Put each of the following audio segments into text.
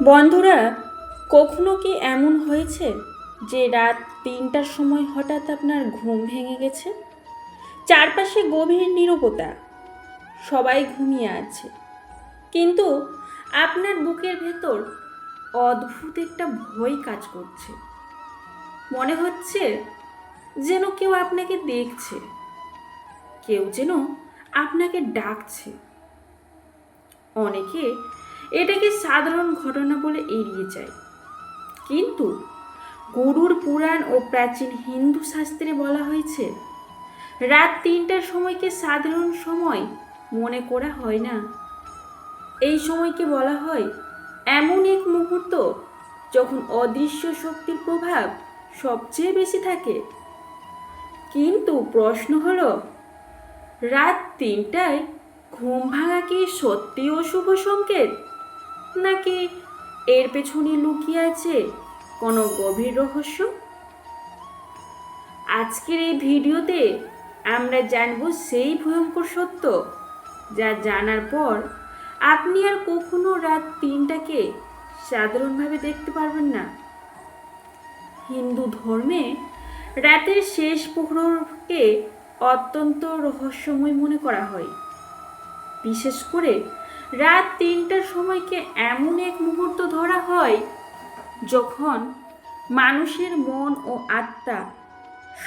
বন্ধুরা, কখনো কি এমন হয়েছে যে রাত ৩টার সময় হঠাৎ আপনার ঘুম ভেঙে গেছে? চারপাশে গভীর নীরবতা, সবাই ঘুমিয়ে আছে, কিন্তু আপনার বুকের ভেতর অদ্ভুত একটা ভয় কাজ করছে। মনে হচ্ছে যেন কেউ আপনাকে দেখছে, কেউ যেন আপনাকে ডাকছে। অনেকে এটাকে সাধারণ ঘটনা বলে এড়িয়ে যায়, কিন্তু গরুড় পুরাণ ও প্রাচীন হিন্দু শাস্ত্রে বলা হয়েছে রাত ৩টার সময়কে সাধারণ সময় মনে করা হয় না। এই সময়কে বলা হয় এমন এক মুহূর্ত যখন অদৃশ্য শক্তির প্রভাব সবচেয়ে বেশি থাকে। কিন্তু প্রশ্ন হলো, রাত ৩টায় ঘুম ভাঙা কি সত্যি অশুভ সংকেত, নাকি এর পেছনে লুকিয়ে আছে কোনো গভীর রহস্য? আজকের এই ভিডিওতে আমরা জানব সেই ভয়ঙ্কর সত্য, যা জানার পর আপনি আর কখনো রাত ৩টাকে সাধারণভাবে দেখতে পারবেন না। হিন্দু ধর্মে রাতের শেষ প্রহরকে অত্যন্ত রহস্যময় মনে করা হয়। বিশেষ করে রাত ৩টার সময়কে এমন এক মুহূর্ত ধরা হয় যখন মানুষের মন ও আত্মা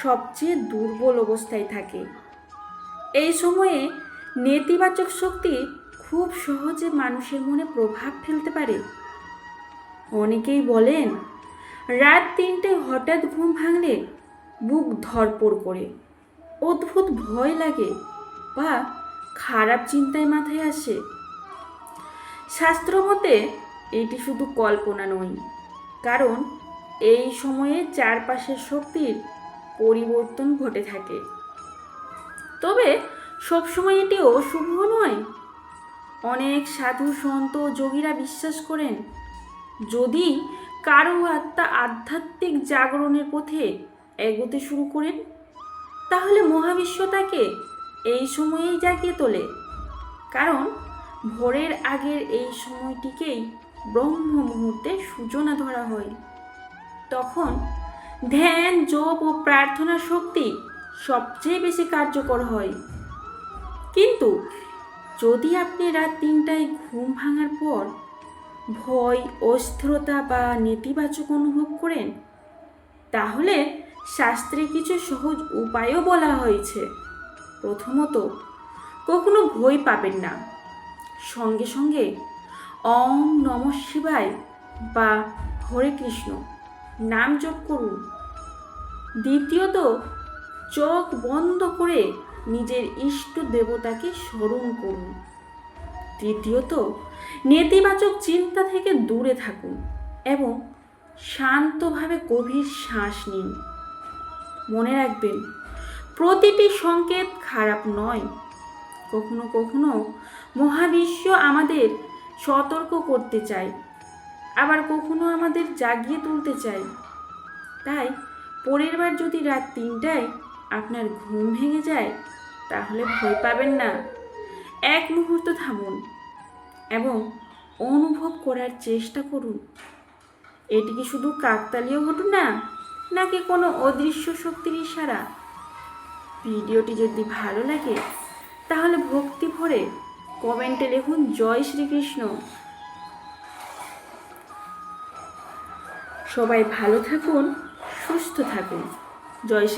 সবচেয়ে দুর্বল অবস্থায় থাকে। এই সময়ে নেতিবাচক শক্তি খুব সহজে মানুষের মনে প্রভাব ফেলতে পারে। অনেকেই বলেন রাত ৩টায় হঠাৎ ঘুম ভাঙলে বুক ধড়ফড় করে, অদ্ভুত ভয় লাগে বা খারাপ চিন্তায় মাথায় আসে। শাস্ত্র মতে এটি শুধু কল্পনা নয়, কারণ এই সময়ে চারপাশের শক্তির পরিবর্তন ঘটে থাকে। তবে সবসময় এটি অশুভ নয়। অনেক সাধু সন্ত যোগীরা বিশ্বাস করেন যদি কারো আত্মা আধ্যাত্মিক জাগরণের পথে এগোতে শুরু করেন, তাহলে মহাবিশ্ব তাকে এই সময়েই জাগিয়ে তোলে। কারণ ভোরের আগের এই সময়টিকেই ব্রহ্ম মুহূর্তের সূচনা ধরা হয়। তখন ধ্যান, জপ ও প্রার্থনার শক্তি সবচেয়ে বেশি কার্যকর হয়। কিন্তু যদি আপনি রাত ৩টায় ঘুম ভাঙার পর ভয়, অস্থিরতা বা নেতিবাচক অনুভব করেন, তাহলে শাস্ত্রে কিছু সহজ উপায়ও বলা হয়েছে। প্রথমত, কখনো ভয় পাবেন না। সঙ্গে সঙ্গে ওম নমঃ শিবায় বা হরে কৃষ্ণ নাম জপ করুন। দ্বিতীয়ত, চোখ বন্ধ করে নিজের ইষ্ট দেবতাকে স্মরণ করুন। তৃতীয়ত, নেতিবাচক চিন্তা থেকে দূরে থাকুন এবং শান্তভাবে গভীর শ্বাস নিন। মনে রাখবেন, প্রতিটি সংকেত খারাপ নয়। কখনো কখনো মহাবিশ্ব আমাদের সতর্ক করতে চায়, আবার কখনো আমাদের জাগিয়ে তুলতে চায়। তাই পরের বার যদি রাত ৩টায় আপনার ঘুম ভেঙে যায়, তাহলে ভয় পাবেন না। এক মুহূর্ত থামুন এবং অনুভব করার চেষ্টা করুন, এটি কি শুধু কাকতালীয় ঘটনা, নাকি কোনো অদৃশ্য শক্তির ইশারা? ভিডিওটি যদি ভালো লাগে তাহলে ভক্তি ভরে কমেন্টে লিখুন জয় শ্রীকৃষ্ণ। সবাই ভালো থাকুন, সুস্থ থাকুন। জয় শ্রী